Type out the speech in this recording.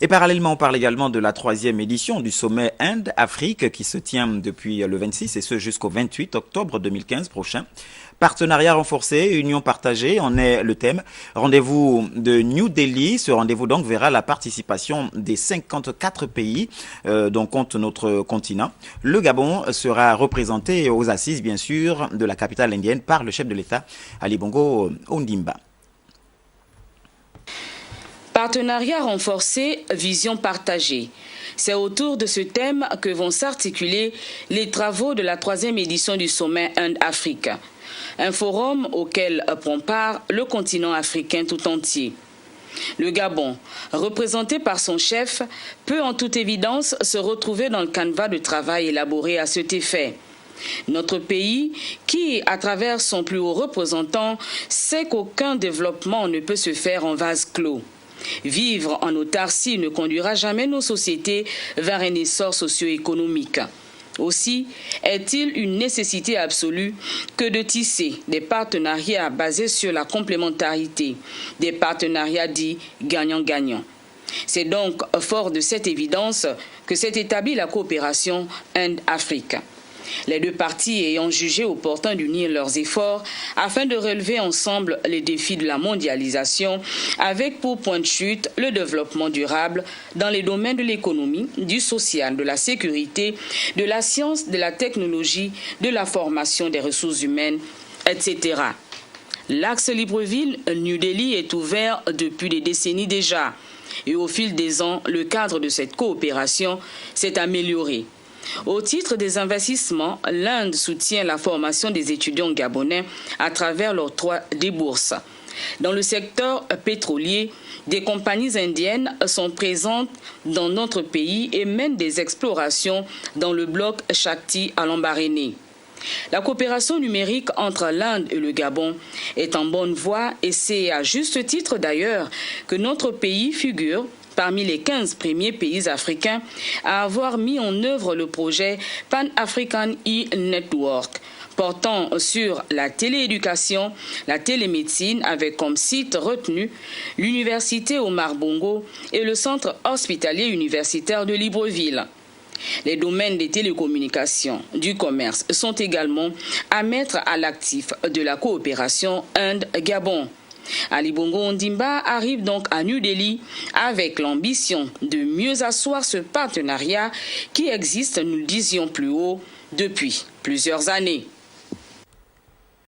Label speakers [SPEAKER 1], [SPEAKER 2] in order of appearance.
[SPEAKER 1] Et parallèlement, on parle également de la 3e édition du sommet Inde-Afrique qui se tient depuis le 26 et ce jusqu'au 28 octobre 2015 prochain. Partenariat renforcé, union partagée, en est le thème. Rendez-vous de New Delhi. Ce rendez-vous donc verra la participation des 54 pays dont compte notre continent. Le Gabon sera représenté aux assises, bien sûr, de la capitale indienne par le chef de l'État, Ali Bongo Ondimba.
[SPEAKER 2] Partenariat renforcé, vision partagée. C'est autour de ce thème que vont s'articuler les travaux de la 3e édition du sommet Inde-Afrique. Un forum auquel prend part le continent africain tout entier. Le Gabon, représenté par son chef, peut en toute évidence se retrouver dans le canevas de travail élaboré à cet effet. Notre pays, qui, à travers son plus haut représentant, sait qu'aucun développement ne peut se faire en vase clos. Vivre en autarcie ne conduira jamais nos sociétés vers un essor socio-économique. Aussi est-il une nécessité absolue que de tisser des partenariats basés sur la complémentarité, des partenariats dits gagnant-gagnant. C'est donc fort de cette évidence que s'est établie la coopération Inde-Afrique. Les deux parties ayant jugé opportun d'unir leurs efforts afin de relever ensemble les défis de la mondialisation avec pour point de chute le développement durable dans les domaines de l'économie, du social, de la sécurité, de la science, de la technologie, de la formation des ressources humaines, etc. L'axe Libreville-New Delhi est ouvert depuis des décennies déjà et au fil des ans, le cadre de cette coopération s'est amélioré. Au titre des investissements, l'Inde soutient la formation des étudiants gabonais à travers l'octroi des bourses. Dans le secteur pétrolier, des compagnies indiennes sont présentes dans notre pays et mènent des explorations dans le bloc Shakti à Lambaréné. La coopération numérique entre l'Inde et le Gabon est en bonne voie et c'est à juste titre d'ailleurs que notre pays figure parmi les 15 premiers pays africains à avoir mis en œuvre le projet Pan-African e-Network, portant sur la télééducation, la télémédecine avec comme site retenu l'Université Omar Bongo et le Centre hospitalier universitaire de Libreville. Les domaines des télécommunications, du commerce sont également à mettre à l'actif de la coopération Inde-Gabon. Ali Bongo Ondimba arrive donc à New Delhi avec l'ambition de mieux asseoir ce partenariat qui existe, nous le disions plus haut, depuis plusieurs années.